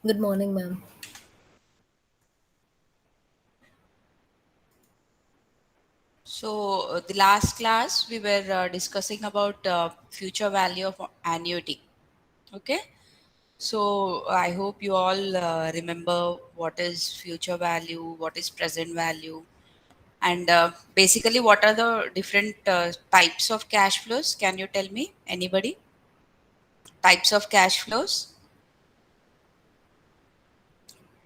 Good morning, ma'am. So, the last class we were discussing about future value of annuity. Okay. So, I hope you all remember what is future value, what is present value, and basically what are the different types of cash flows. Can you tell me? Anybody? Types of cash flows?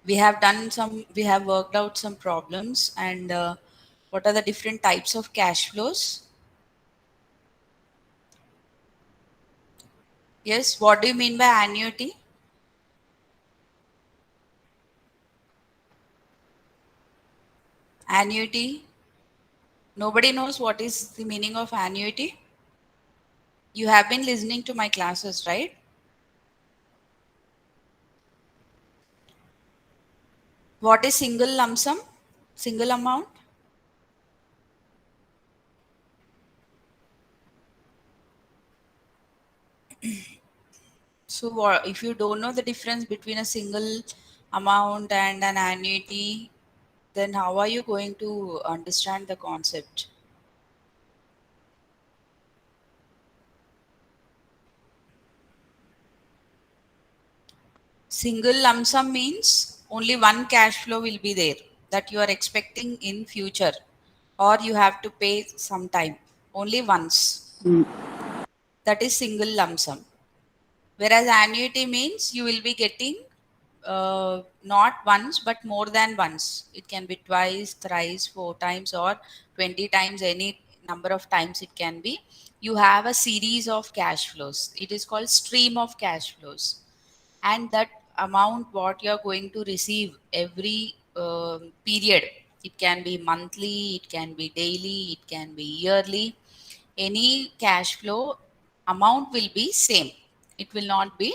We have worked out some problems, and what are the different types of cash flows? Yes, what do you mean by annuity? Annuity. Nobody knows what is the meaning of annuity. You have been listening to my classes, right? What is single lump sum? Single amount? So, if you don't know the difference between a single amount and an annuity, then how are you going to understand the concept? Single lump sum means only one cash flow will be there that you are expecting in future, or you have to pay sometime only once. That is single lump sum. Whereas annuity means you will be getting not once but more than once. It can be twice, thrice, four times, or 20 times, any number of times it can be. You have a series of cash flows. It is called stream of cash flows. And that amount what you are going to receive every period, it can be monthly, it can be daily, it can be yearly. Any cash flow amount will be same, it will not be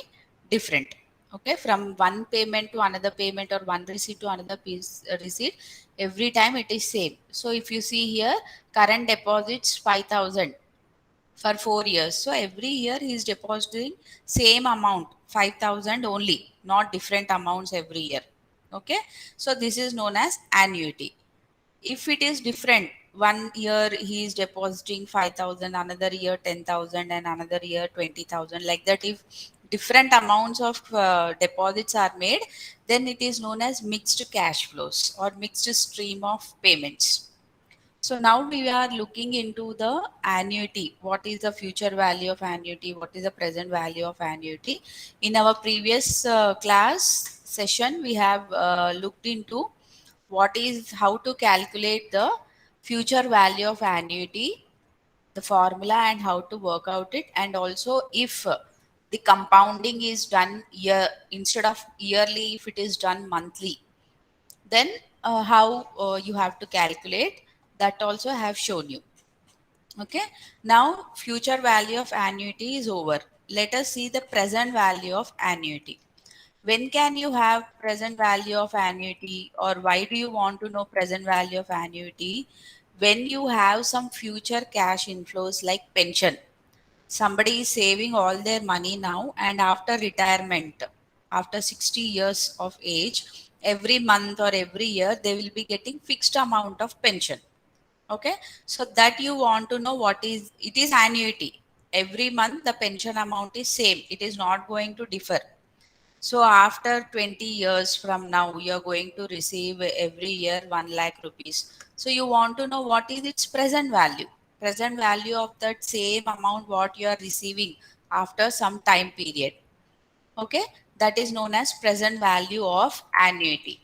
different. Okay, from one payment to another payment or one receipt to another piece receipt, every time it is same. So if you see here, current deposits 5,000 for 4 years, so every year he is depositing same amount 5,000 only, not different amounts every year. Okay, so this is known as annuity. If it is different, one year he is depositing 5,000, another year 10,000, and another year 20,000, like that, if different amounts of deposits are made, then it is known as mixed cash flows or mixed stream of payments. So now we are looking into the annuity. What is the future value of annuity? What is the present value of annuity? In our previous class session, we have looked into what is how to calculate the future value of annuity, the formula and how to work out it, and also if the compounding is done year instead of yearly, if it is done monthly, then how you have to calculate, that also I have shown you. Okay, now future value of annuity is over. Let us see the present value of annuity. When can you have present value of annuity, or why do you want to know present value of annuity? When you have some future cash inflows like pension, somebody is saving all their money now, and after retirement, after 60 years of age, every month or every year they will be getting fixed amount of pension. Okay, so that you want to know what is it, is annuity. Every month the pension amount is same, it is not going to differ. So after 20 years from now, you're going to receive every year 1 lakh rupees. So you want to know what is its present value. Present value of that same amount what you are receiving after some time period. Okay, that is known as present value of annuity.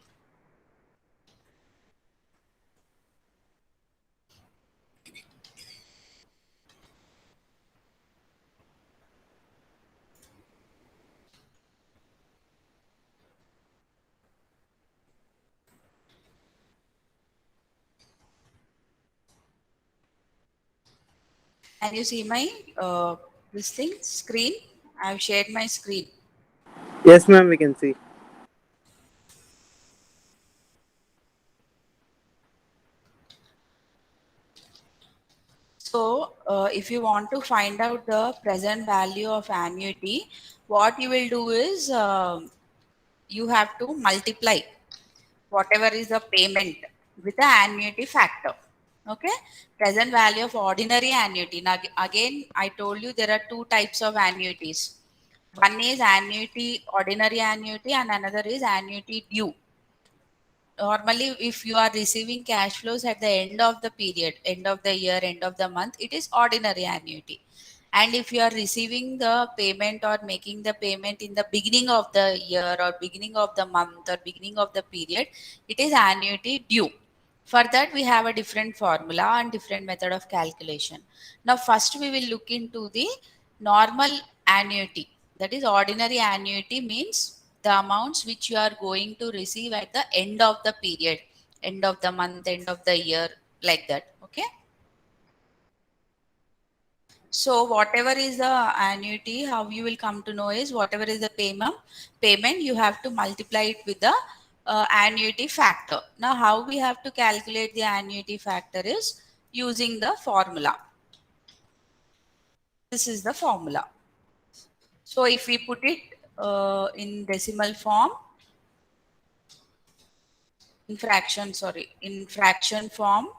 Can you see my this thing screen? I've shared my screen. Yes, ma'am, we can see. So, if you want to find out the present value of annuity, what you will do is you have to multiply whatever is the payment with the annuity factor. Okay, present value of ordinary annuity. Now again, I told you there are two types of annuities. One is annuity, ordinary annuity, and another is annuity due. Normally, if you are receiving cash flows at the end of the period, end of the year, end of the month, it is ordinary annuity. And if you are receiving the payment or making the payment in the beginning of the year or beginning of the month or beginning of the period, it is annuity due. For that, we have a different formula and different method of calculation. Now first we will look into the normal annuity. That is, ordinary annuity means the amounts which you are going to receive at the end of the period, end of the month, end of the year, like that. Okay. So whatever is the annuity, how you will come to know is whatever is the payment you have to multiply it with the annuity factor. Now how we have to calculate the annuity factor is using the formula. This is the formula. So if we put it in decimal form, in fraction form,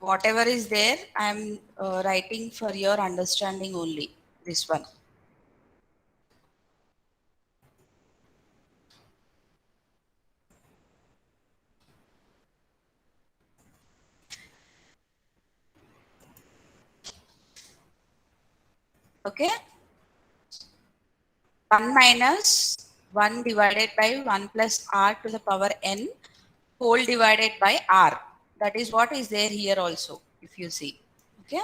whatever is there, I am writing for your understanding only, this one. Okay. 1 minus 1 divided by 1 plus r to the power n whole divided by r. That is what is there here also, if you see. Okay.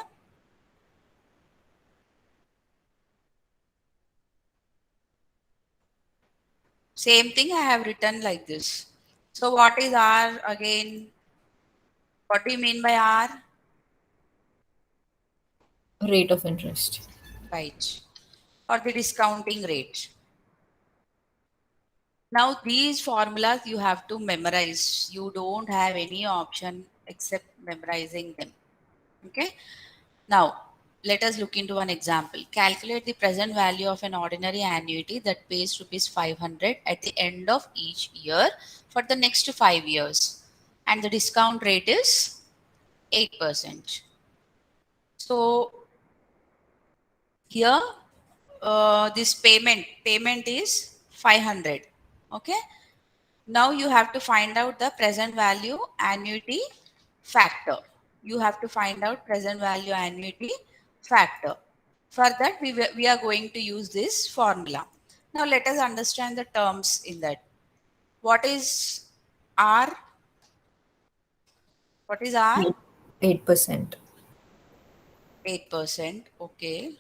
Same thing I have written like this. So what is r again? What do you mean by r? Rate of interest. Right. Or the discounting rate. Now these formulas you have to memorize. You don't have any option except memorizing them. Okay. Now let us look into one example. Calculate the present value of an ordinary annuity that pays rupees 500 at the end of each year for the next 5 years. And the discount rate is 8%. So here this payment is 500. Okay. Now you have to find out the present value annuity factor. You have to find out present value annuity factor. For that, we are going to use this formula. Now let us understand the terms in that. What is R? What is R? 8%. 8%. Okay.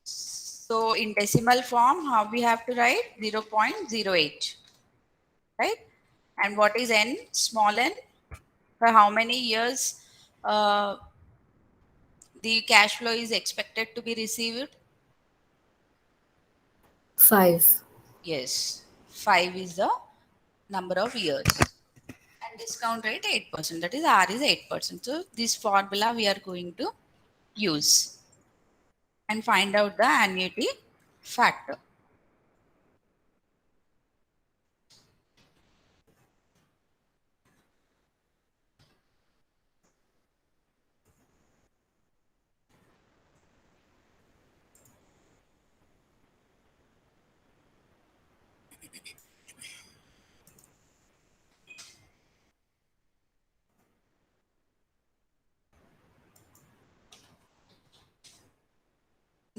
So in decimal form, how we have to write? 0.08. Right? And what is n? Small n? For how many years the cash flow is expected to be received? 5. Yes, 5 is the number of years. And discount rate 8%. That is R is 8%. So this formula we are going to use and find out the annuity factor.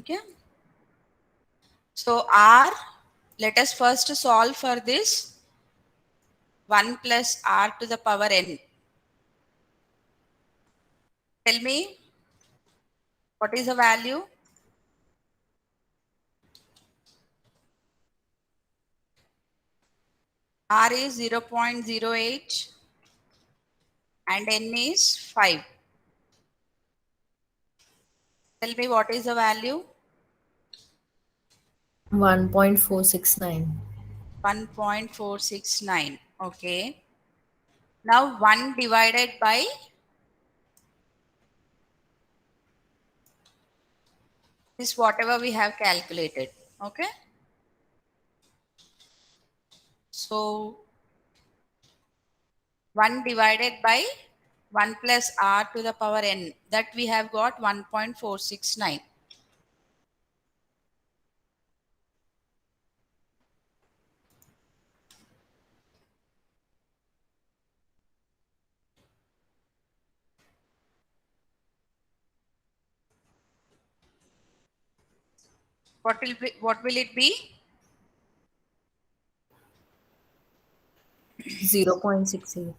Okay. So r, let us first solve for this 1 plus r to the power n. Tell me, what is the value? R is 0.08 and n is 5. Tell me what is the value? 1.469. 1.469. Okay. Now 1 divided by this whatever we have calculated. Okay. So 1 divided by 1 plus r to the power n, that we have got 1.469. What will it be? 0.68.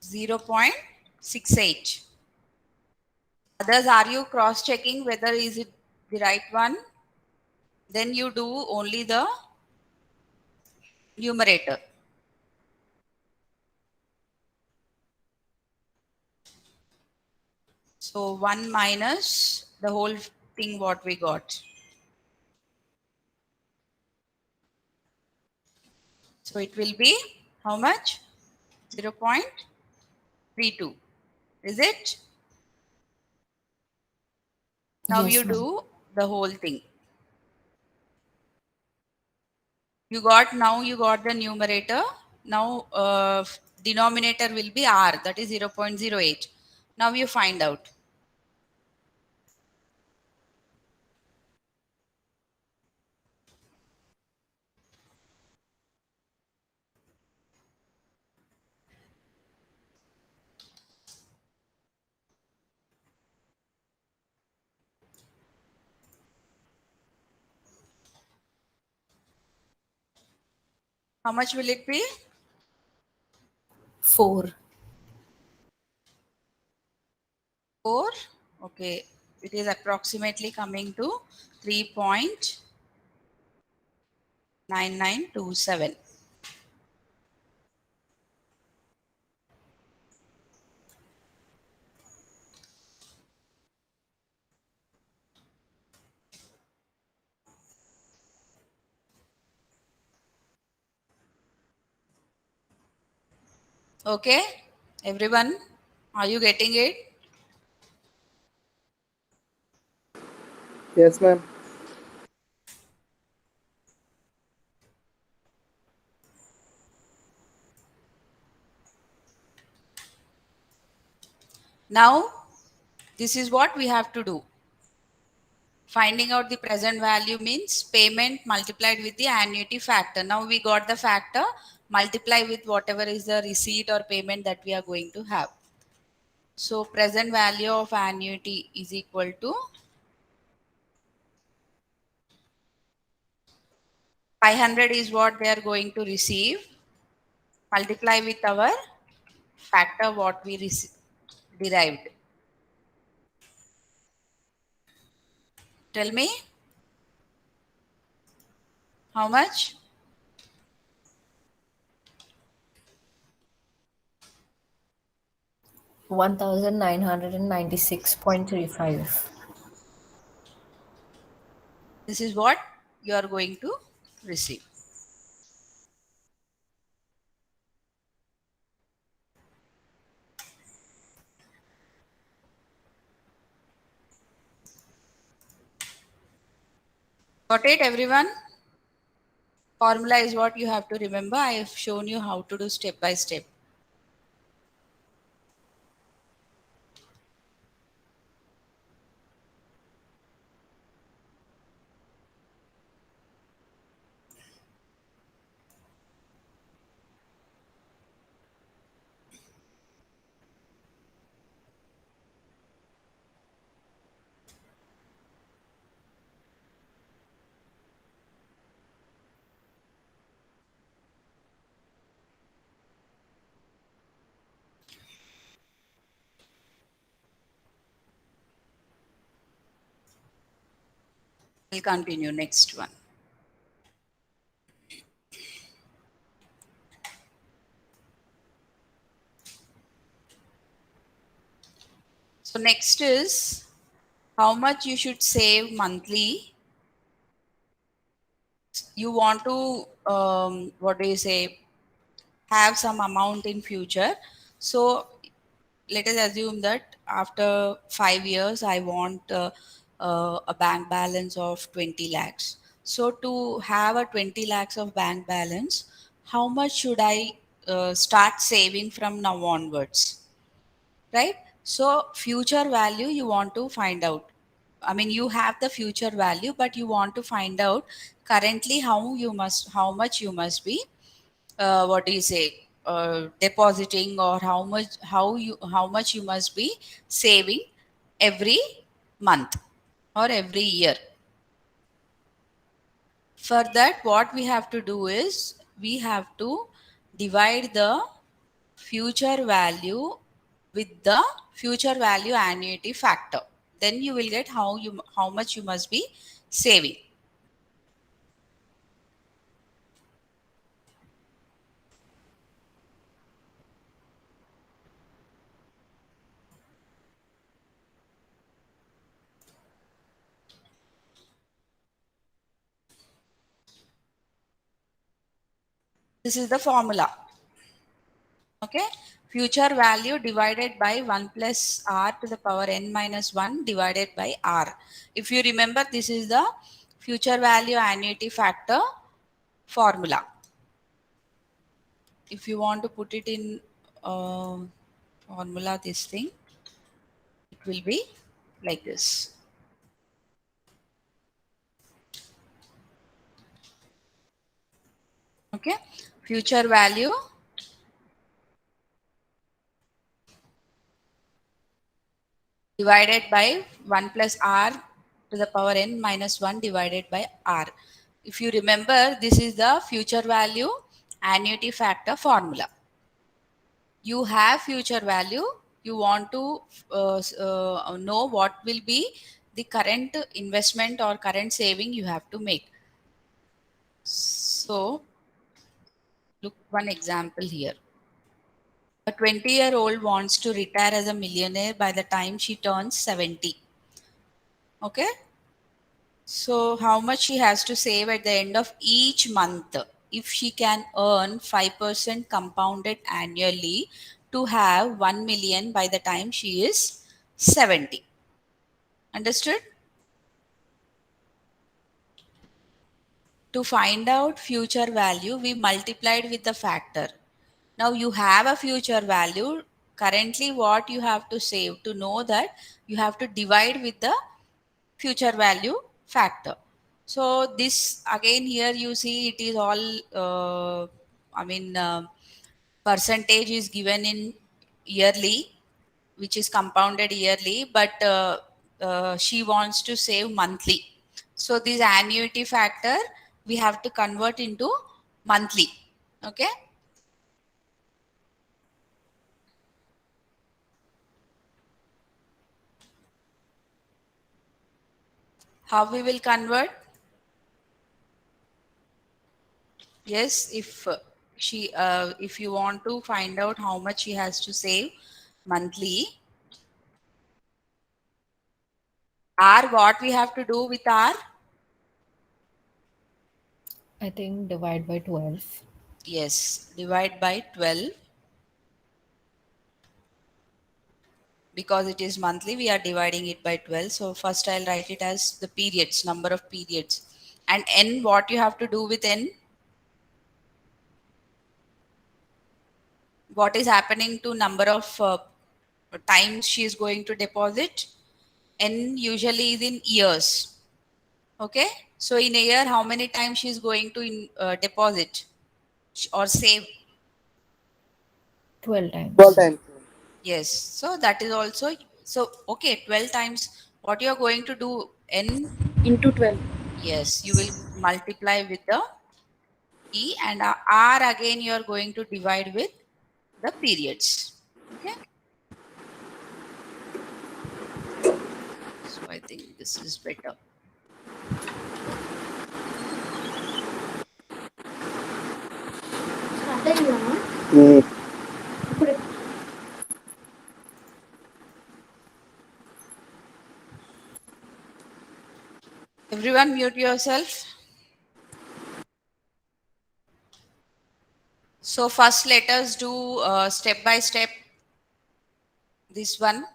0.68. Others, are you cross checking whether is it the right one? Then you do only the numerator. So 1 minus the whole thing what we got. So it will be how much? 0.32. Is it? Now Yes, you ma'am. do the whole thing. Now you got the numerator. Now denominator will be r, that is 0.08. Now you find out. How much will it be? 4. 4. Okay. It is approximately coming to 3.9927. Okay. Everyone, are you getting it? Yes, ma'am. Now, this is what we have to do. Finding out the present value means payment multiplied with the annuity factor. Now we got the factor, multiply with whatever is the receipt or payment that we are going to have. So present value of annuity is equal to 500 is what they are going to receive. Multiply with our factor what we derived. Tell me how much? 1,996.35. This is what you are going to receive. Got it, everyone? Formula is what you have to remember. I have shown you how to do step by step. We'll continue next one. So next is how much you should save monthly. You want to what do you say, have some amount in future. So let us assume that after 5 years I want a bank balance of 20 lakhs. So to have a 20 lakhs of bank balance, how much should I start saving from now onwards, right? So future value you want to find out. I mean, you have the future value, but you want to find out currently how much you must be what do you say, depositing, or how much you must be saving every month or every year. For that, what we have to do is we have to divide the future value with the future value annuity factor. Then you will get how much you must be saving. This is the formula. Okay, future value divided by 1 plus r to the power n minus 1 divided by r. If you remember, this is the future value annuity factor formula. If you want to put it in formula, this thing, it will be like this. Okay, future value divided by 1 plus r to the power n minus 1 divided by r. If you remember, this is the future value annuity factor formula. You have future value, you want to know what will be the current investment or current saving you have to make. So look one example here. A 20-year-old wants to retire as a millionaire by the time she turns 70. Okay, so how much she has to save at the end of each month if she can earn 5% compounded annually to have 1 million by the time she is 70. Understood? To find out future value, we multiplied with the factor. Now you have a future value. Currently, what you have to save, to know that you have to divide with the future value factor. So this again here you see it is all percentage is given in yearly, which is compounded yearly, but she wants to save monthly. So this annuity factor we have to convert into monthly. Okay. How we will convert? Yes, if you want to find out how much she has to save monthly, R, what we have to do with R? I think divide by 12. Yes, divide by 12. Because it is monthly, we are dividing it by 12. So first I'll write it as the periods, number of periods. And N, what you have to do with N? What is happening to number of times she is going to deposit? N usually is in years. Okay. So in a year, how many times she is going to deposit or save? 12 times. 12 times. Yes. So that is also, so okay, 12 times. What you are going to do? N into 12. Yes, you will multiply with the E, and R again you are going to divide with the periods. Okay. So I think this is better. Mm. Everyone mute yourself. So first let us do step by step this one.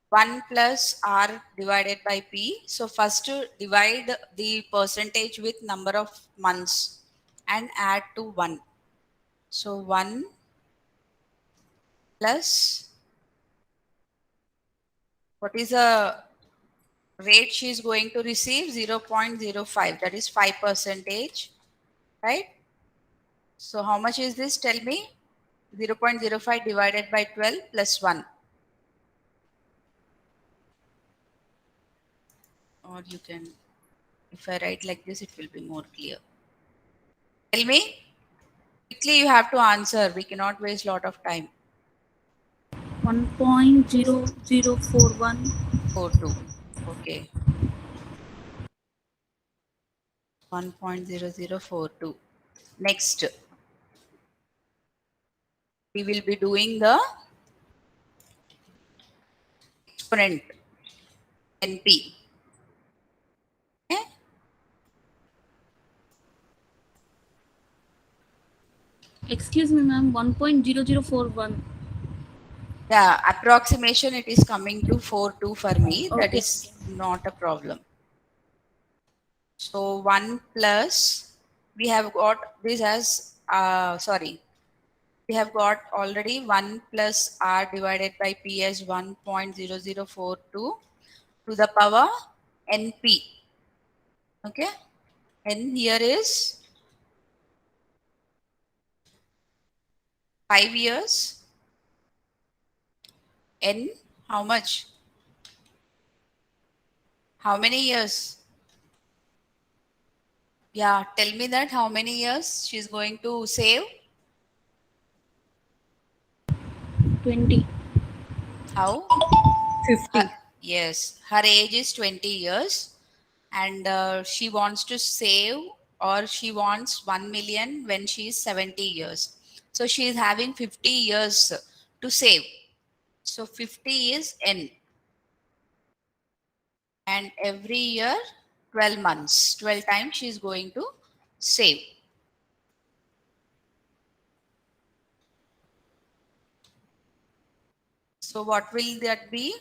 One plus R divided by P. So first divide the percentage with number of months and add to 1. So 1 plus, what is the rate she is going to receive? 0.05, that is 5 percentage, right? So how much is this? Tell me. 0.05 divided by 12 plus 1. Or you can, if I write like this, it will be more clear. Tell me. Quickly you have to answer. We cannot waste lot of time. 1.0041. 42. Okay. 1.0042. Next, we will be doing the exponent NP. Okay? Excuse me, ma'am. 1.0041. The approximation it is coming to 42 for me. That Okay. is not a problem. So 1 plus, we have got this as, sorry, we have got already 1 plus R divided by P as 1.0042 to the power NP. Okay. N here is 5 years. N, how much? How many years? Yeah, tell me that how many years she's going to save? 20. How? 50. Yes, her age is 20 years and she wants to save, or she wants 1 million when she is 70 years. So she is having 50 years to save. So 50 is N. And every year 12 months, 12 times she is going to save. So what will that be?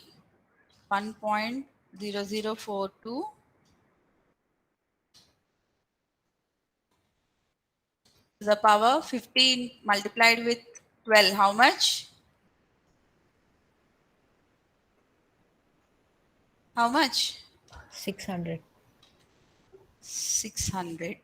1.0042 to the power 15 multiplied with 12. How much? How much? 600. 600.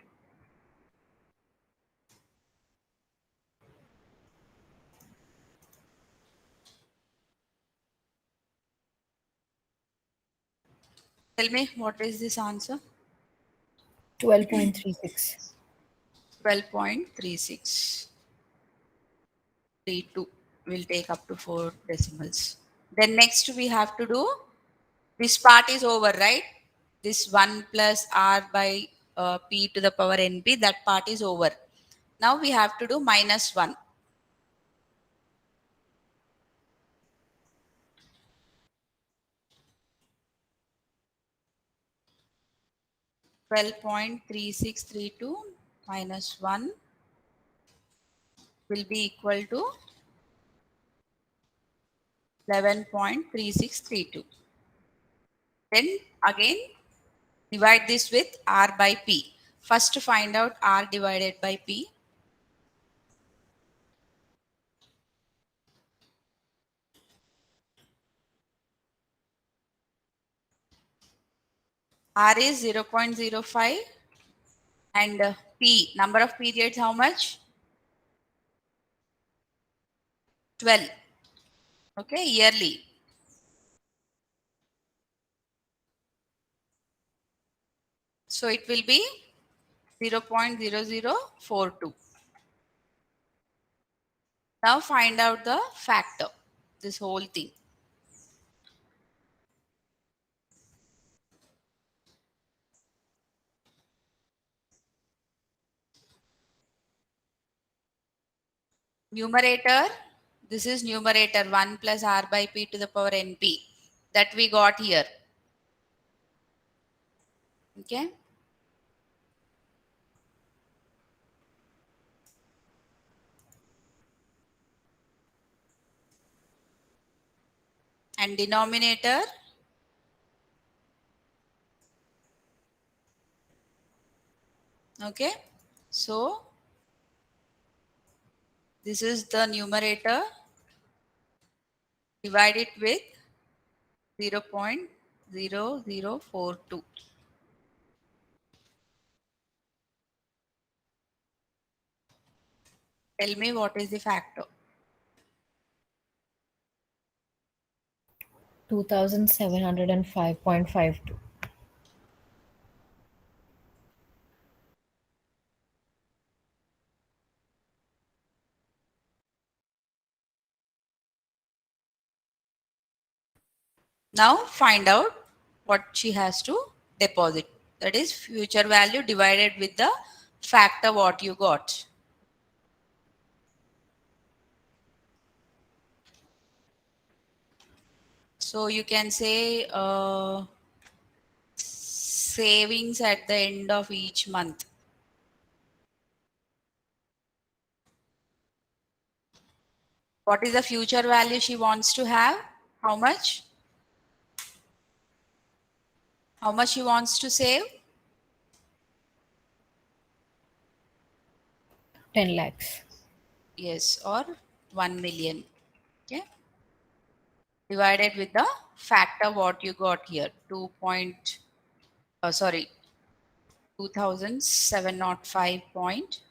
Tell me, what is this answer? 12.36. 12.36. 32 will take up to 4 decimals. Then next we have to do, this part is over, right? This 1 plus R by P to the power NP, that part is over. Now we have to do minus 1. 12.3632 minus 1 will be equal to 11.3632. Then again divide this with R by P. First to find out R divided by P. R is 0.05 and P, number of periods, how much? 12. Okay, yearly. So it will be 0.0042. Now find out the factor, this whole thing. Numerator, this is numerator 1 plus r by p to the power np that we got here. Okay. And denominator, okay. So this is the numerator, divide it with 0.0042. Tell me what is the factor. 2705.52. Now find out what she has to deposit. That is future value divided with the factor what you got. So you can say savings at the end of each month. What is the future value she wants to have? How much? How much she wants to save? 10 lakhs. Yes, or 1 million. Okay. Divided with the factor what you got here. 2705 point.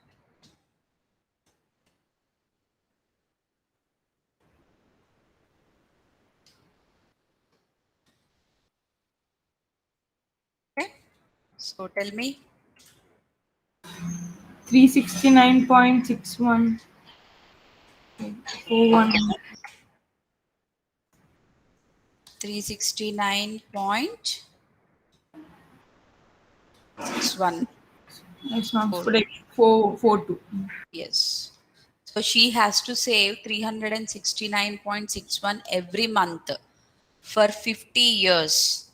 Okay. So tell me. 369.6141. 369.61. Next one, 442. Yes. So she has to save 369.61 every month for 50 years,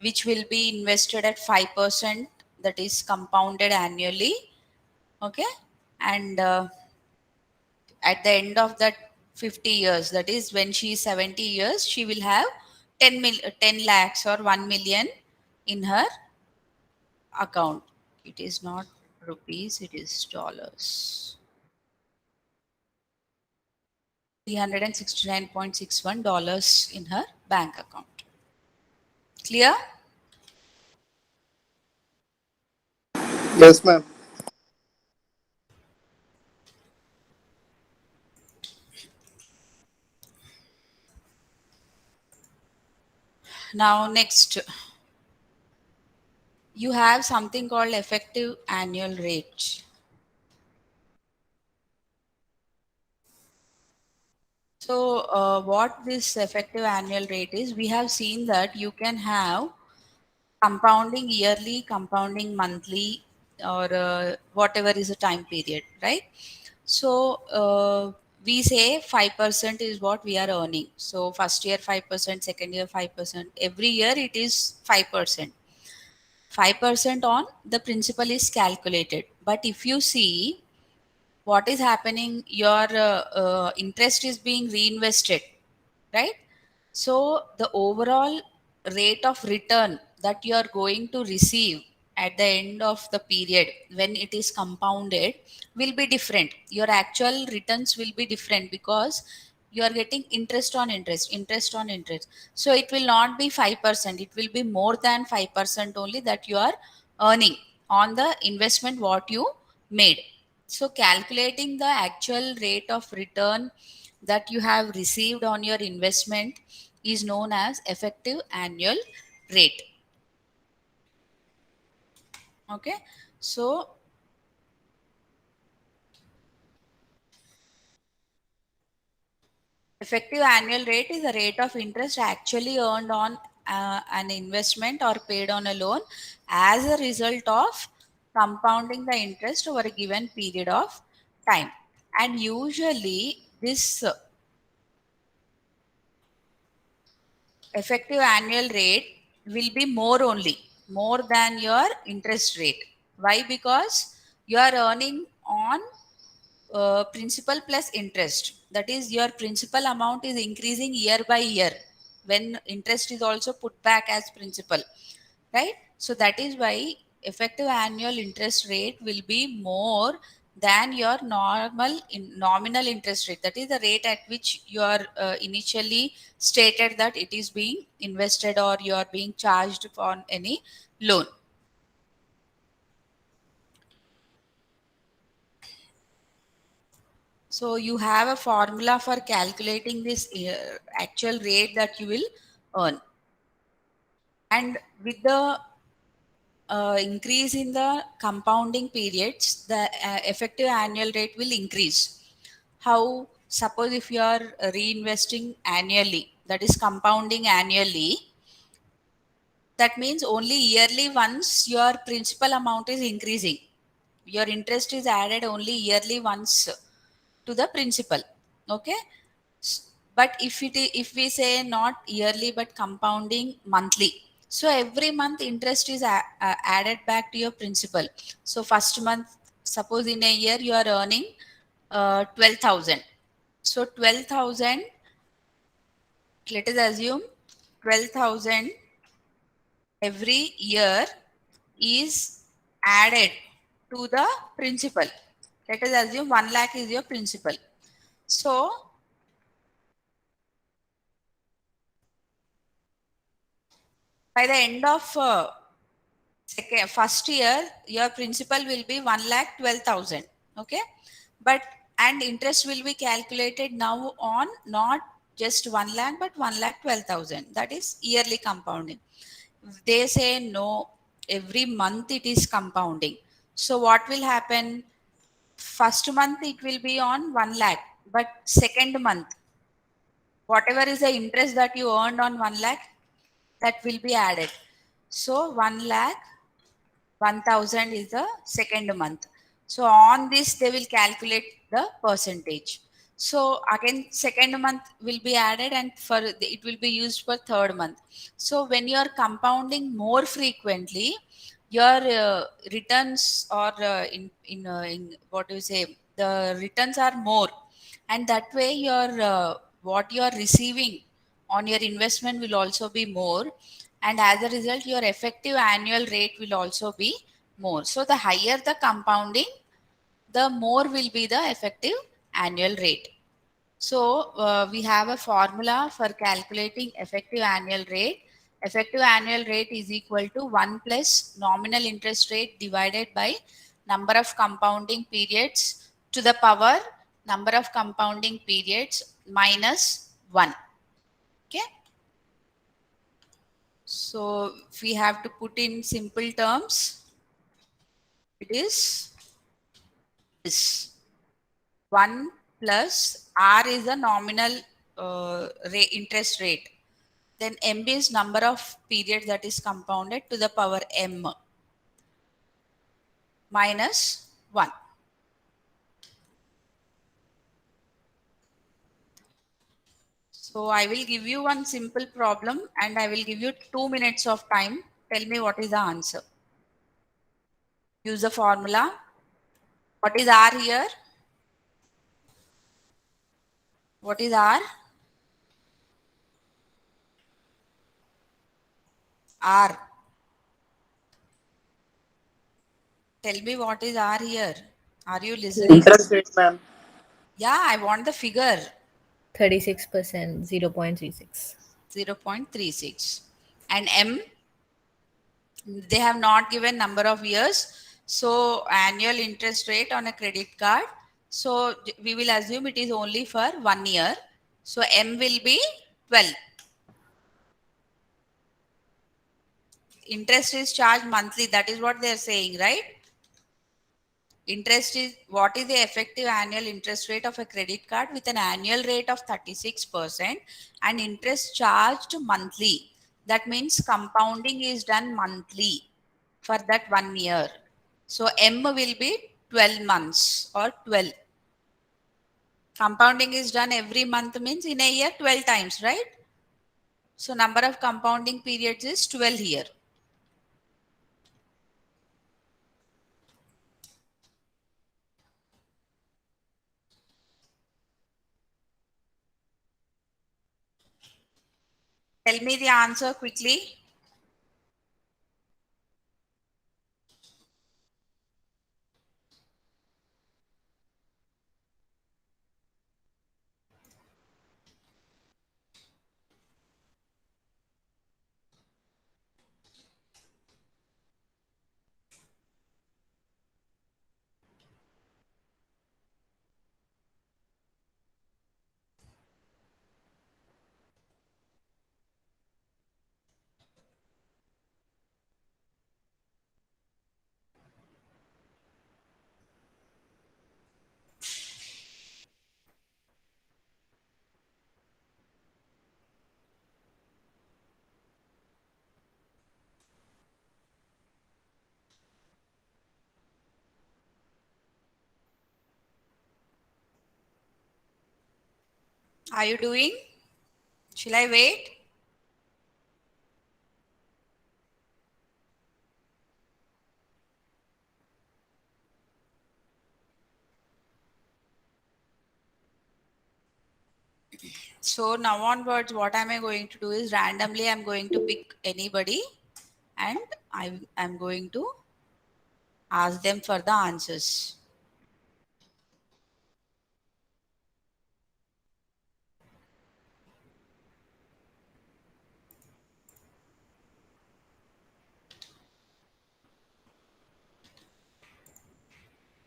which will be invested at 5%, that is compounded annually. Okay. And at the end of that 50 years, that is when she is 70 years, she will have 10 lakhs or 1 million in her account. It is not rupees, it is dollars. $369.61 in her bank account. Clear? Yes, ma'am. Now next, you have something called effective annual rate. So what this effective annual rate is, we have seen that you can have compounding yearly, compounding monthly, or whatever is the time period, right? So we say 5% is what we are earning. So first year 5%, second year 5%. Every year it is 5%. 5% on the principal is calculated. But if you see what is happening, your interest is being reinvested, right? So the overall rate of return that you are going to receive at the end of the period when it is compounded will be different. Your actual returns will be different because you are getting interest on interest, interest on interest. So it will not be 5%, it will be more than 5% only that you are earning on the investment what you made. So calculating the actual rate of return that you have received on your investment is known as effective annual rate. Okay. So effective annual rate is the rate of interest actually earned on an investment or paid on a loan as a result of compounding the interest over a given period of time. And usually this effective annual rate will be more than your interest rate. Why? Because you are earning on principal plus interest. That is, your principal amount is increasing year by year when interest is also put back as principal, right? So that is why effective annual interest rate will be more than your nominal interest rate. That is the rate at which you are initially stated that it is being invested or you are being charged on any loan. So you have a formula for calculating this actual rate that you will earn. And with the increase in the compounding periods, the effective annual rate will increase. How? Suppose if you are reinvesting annually, that is compounding annually, that means only yearly once your principal amount is increasing. Your interest is added only yearly once to the principal. Okay. But if we say not yearly but compounding monthly, so every month interest is added back to your principal. So first month, suppose in a year you are earning 12,000. So 12,000, let us assume 12,000 every year is added to the principal. Let us assume 1 lakh is your principal. So by the end of first year, your principal will be 1,12,000. Okay, but and interest will be calculated now on not just 1 lakh but 1,12,000. That is yearly compounding. They say no, every month it is compounding. So what will happen? First month it will be on 1 lakh, but second month, whatever is the interest that you earned on 1 lakh, that will be added. So 1 lakh 1,000 is the second month. So on this they will calculate the percentage. So again second month will be added and it will be used for third month. So when you are compounding more frequently, your returns or in what do you say, the returns are more, and that way your what you are receiving on your investment will also be more, and as a result your effective annual rate will also be more. So the higher the compounding, the more will be the effective annual rate. So we have a formula for calculating effective annual rate. Effective annual rate is equal to 1 plus nominal interest rate divided by number of compounding periods to the power number of compounding periods minus 1. Okay. So if we have to put in simple terms, it is this 1 plus R is the nominal interest rate. Then M is number of periods that is compounded to the power M minus 1. So I will give you one simple problem and I will give you 2 minutes of time. Tell me what is the answer. Use the formula. What is R here? What is R? R. Tell me what is R here. Are you listening? Interest rate, ma'am. Yeah, I want the figure. 36%, 0.36. 0.36. And M, they have not given number of years. So annual interest rate on a credit card. So we will assume it is only for 1 year. So M will be 12. Interest is charged monthly. That is what they are saying, right? Interest is, what is the effective annual interest rate of a credit card with an annual rate of 36% and interest charged monthly. That means compounding is done monthly for that 1 year. So M will be 12 months or 12. Compounding is done every month means in a year 12 times, right? So number of compounding periods is 12 here. Tell me the answer quickly. Are you doing? Shall I wait? So now onwards, what am I going to do is randomly I'm going to pick anybody and I'm going to ask them for the answers.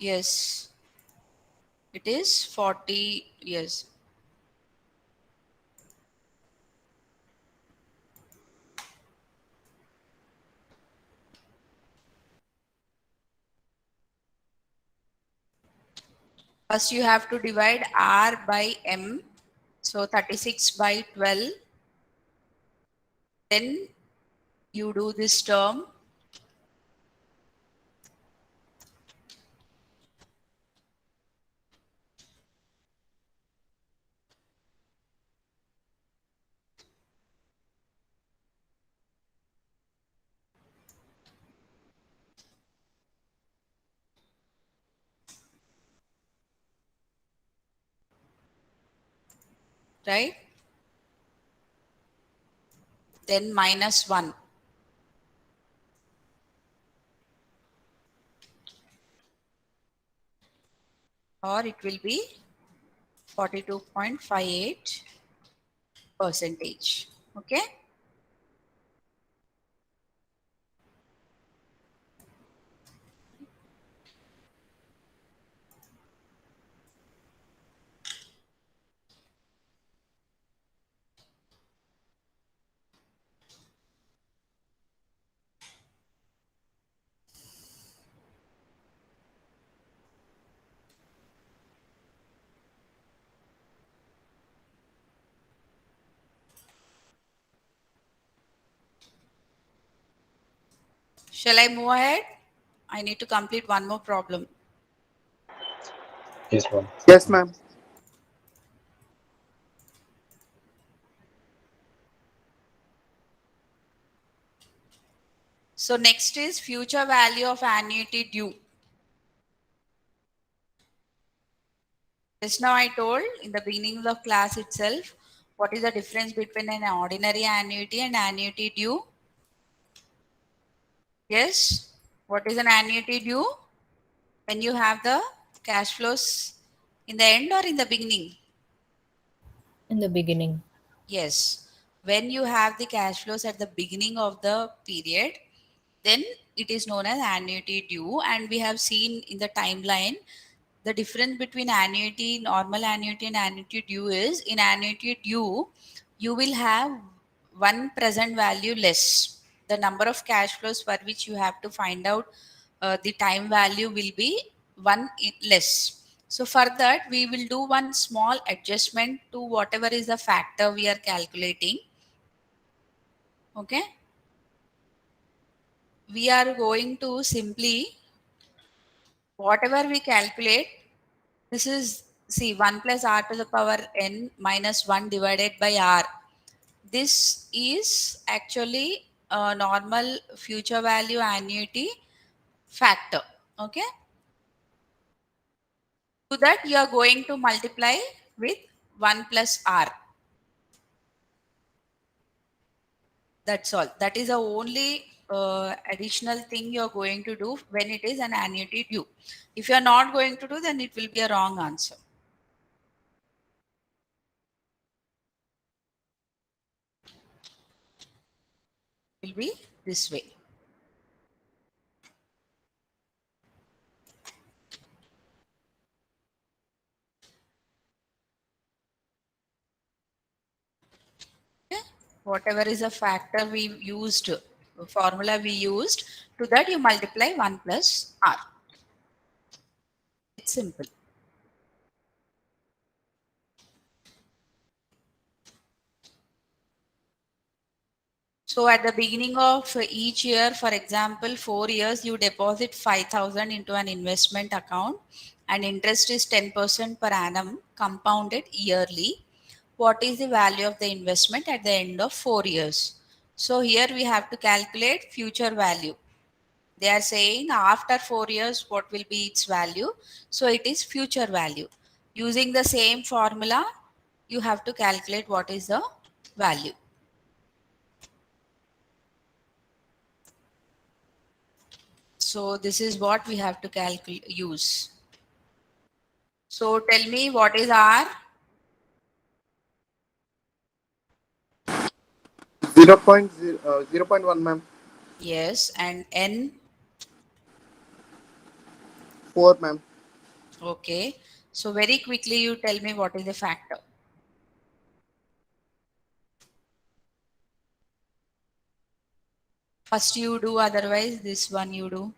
Yes, it is 40 years. First you have to divide R by M. So 36 by 12. Then you do this term. Right? Then minus 1. Or it will be 42.58 percentage. Okay? Shall I move ahead? I need to complete one more problem. Yes, ma'am. Yes, ma'am. So next is future value of annuity due. Just now I told in the beginning of the class itself, what is the difference between an ordinary annuity and annuity due? Yes. What is an annuity due? When you have the cash flows in the end or in the beginning? In the beginning. Yes. When you have the cash flows at the beginning of the period, then it is known as annuity due. And we have seen in the timeline the difference between annuity, normal annuity, and annuity due is in annuity due, you will have one present value less. The number of cash flows for which you have to find out the time value will be one less. So for that, we will do one small adjustment to whatever is the factor we are calculating. Okay. We are going to simply, whatever we calculate, this is see 1 plus r to the power n minus 1 divided by r. This is actually a normal future value annuity factor. Okay. To that you are going to multiply with 1 plus r. That's all. That is the only additional thing you're going to do when it is an annuity due. If you're not going to do, then it will be a wrong answer. It will be this way. Okay. Whatever is a factor we used, formula we used, to that you multiply 1 plus r. It's simple. So at the beginning of each year, for example, 4 years, you deposit 5,000 into an investment account and interest is 10% per annum compounded yearly. What is the value of the investment at the end of 4 years? So here we have to calculate future value. They are saying after 4 years, what will be its value? So it is future value. Using the same formula, you have to calculate what is the value. So this is what we have to use. So tell me what is R? 0.1, ma'am. Yes, and N? 4, ma'am. Okay. So very quickly you tell me what is the factor. First you do, otherwise this one you do.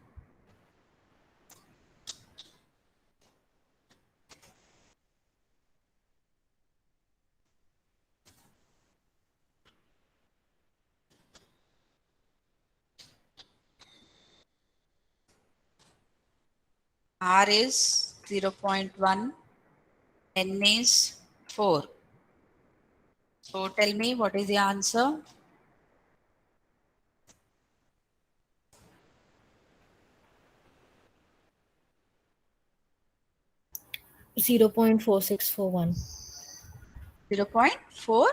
R is 0.1, N is 4. So tell me what is the answer? Zero 0.4641. 0.4?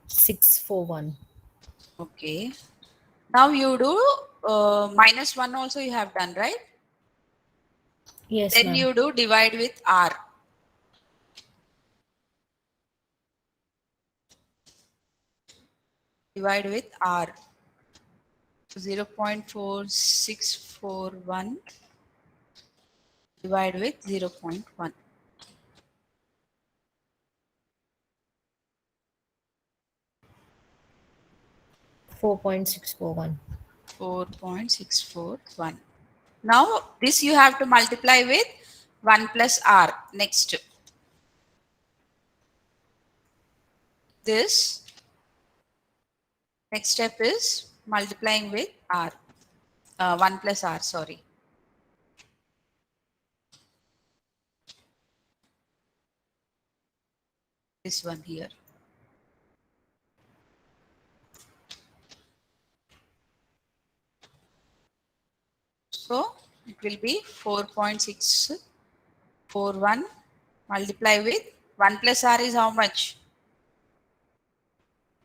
641. Okay. Now you do minus 1 also you have done, right? Yes, Then ma'am. you do divide with R. Divide with R. So 0.4641 divide with 0.1. 4.641. 4.641. Now this you have to multiply with 1 plus R. Next. This next step is multiplying with R. 1 plus R, sorry. This one here. So it will be 4.641 multiply with 1 plus R is how much?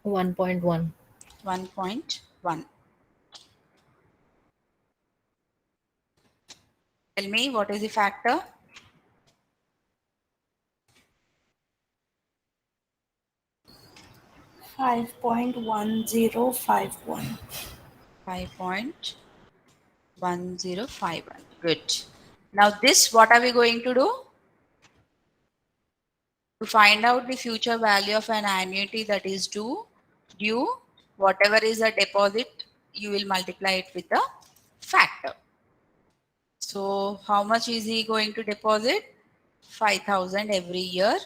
1.1. 1.1. Tell me what is the factor? 5.1051. 5.1051. Good. Now this, what are we going to do? To find out the future value of an annuity that is due, whatever is the deposit, you will multiply it with the factor. So how much is he going to deposit? 5,000 every year.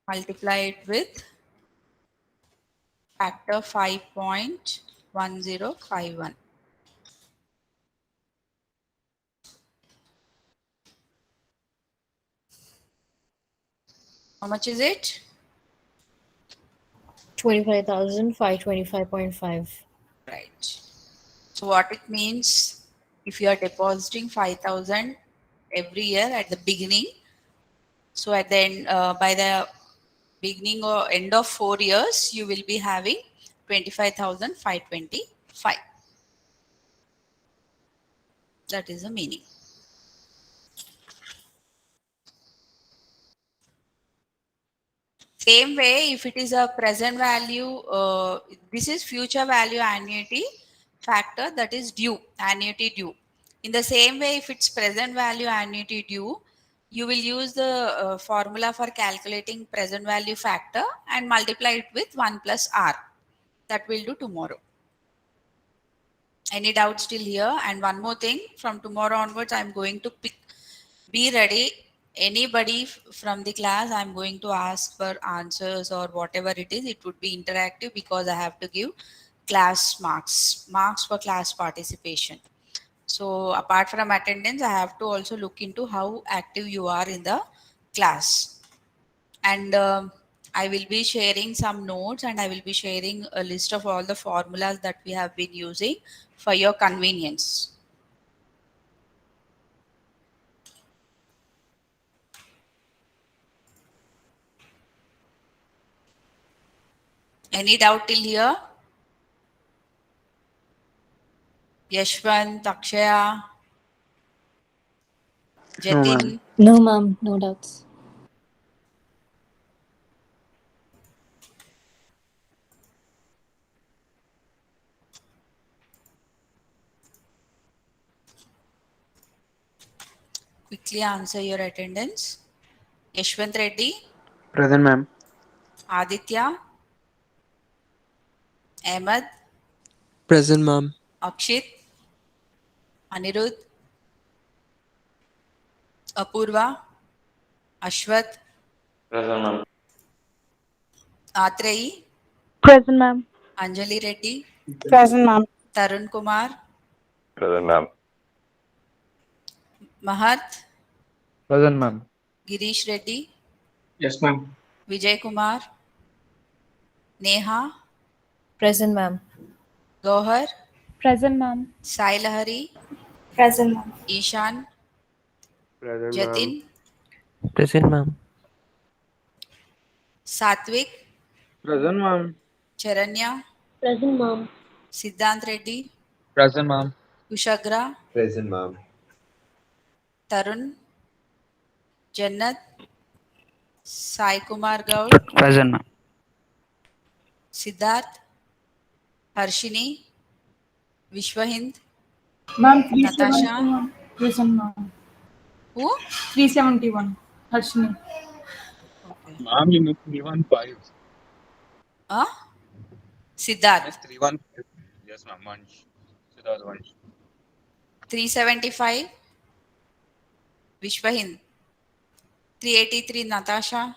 Multiply it with factor 5.1051. How much is it? 25,525.5. Right. So what it means, if you are depositing 5,000 every year at the beginning, so at the end, by the beginning or end of 4 years, you will be having 25,525. That is the meaning. Same way, if it is a present value, this is future value annuity factor, that is due, annuity due. In the same way, if it's present value annuity due, you will use the formula for calculating present value factor and multiply it with 1 plus R. That we'll do tomorrow. Any doubts still here? And one more thing, from tomorrow onwards, I'm going to be ready. Anybody from the class, I'm going to ask for answers or whatever it is. It would be interactive because I have to give class marks for class participation. So apart from attendance, I have to also look into how active you are in the class. And I will be sharing some notes, and I will be sharing a list of all the formulas that we have been using for your convenience. Any doubt till here? Yashwant, Akshaya, No, Jatin? ma'am. No, ma'am. No doubts. Quickly answer your attendance. Yashwant Reddy, Present, ma'am. Aditya, Ahmed, Present, ma'am. Akshit, Anirudh, Apurva, Ashwath, Present, ma'am. Atreyi, Present, ma'am. Anjali Reddy, Present, ma'am. Tarun Kumar, Present, ma'am. Mahat, Present, ma'am. Girish Reddy, Yes, ma'am. Vijay Kumar, Neha, Present, ma'am. Gohar, Present, ma'am. Sai Lahari, Present, ma'am. Ishan, Present, ma'am. Jatin, Present, ma'am. Satvik, Present, ma'am. Charanya, Present, ma'am. Siddhant Reddy, Present, ma'am. Kushagra, Present, ma'am. Tarun, Jannat, Sai Kumar Gaur, Present, ma'am. Siddharth, Harshini, Vishwahind, Ma'am, Natasha. 371. Present, ma'am. Who? 371. Harshini. Okay. Ma'am, you missed 315. Siddharth, Yes, 315. Yes, ma'am. Munch. Siddharth Munch. 375, Vishwahind, 383, Natasha,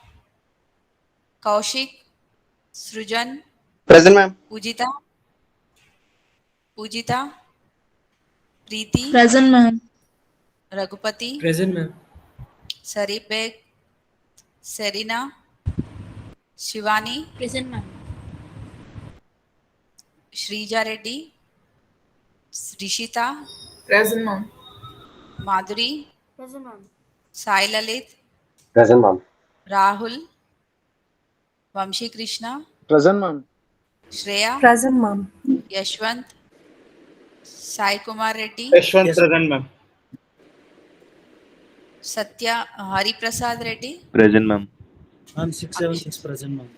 Kaushik, Srujan, Present, ma'am. Pujita, Preeti, Present, ma'am. Raghupati, Present, ma'am. Sarip Beg, Serena, Shivani, Present, ma'am. Shrija Reddy, Rishita, Present, ma'am. Madhuri, Present, ma'am. Sai Lalit, Present, ma'am. Rahul, Vamshi Krishna, Present, ma'am. Shreya, Present, ma'am. Yashwant, Sai Kumar Reddy, Yashwant, Yes. present, ma'am. Satya, Hari Prasad Reddy, Present, ma'am. Ma'am, 676 present, ma'am.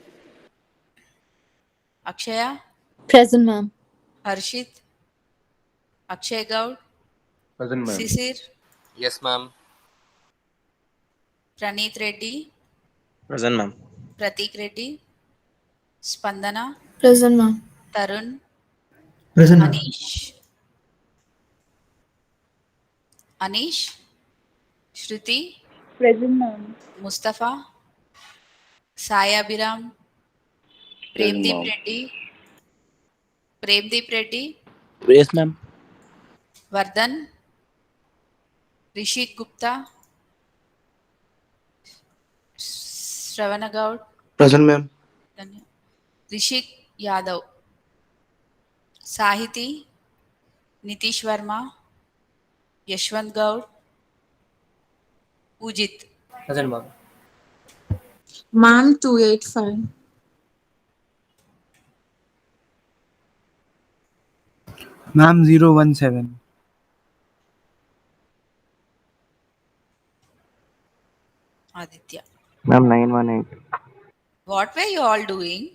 Akshaya, Present, ma'am. Harshit, Akshay Gaud, Present, ma'am. Sisir, Yes, ma'am. Praneeth Reddy, Present, ma'am. Pratik Reddy, Spandana, Present, ma'am. Tarun, Present, Anish, Shruti, Present, ma'am. Mustafa, Sai Abhiram, Premdeep Reddy, Yes, ma'am. Vardhan, Rishit Gupta, Shravana Gaud, Present, ma'am. Dhanya. Rishik Yadav, Sahiti, Nitish Verma, Yashwant Gaud, Pujit. Present, ma'am. Ma'am, 285. Ma'am, 017. Aditya. Ma'am, 918. What were you all doing?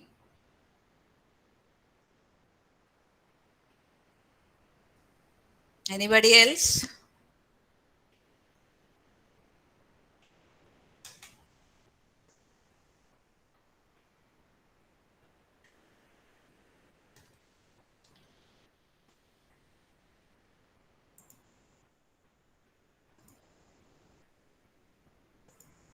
Anybody else?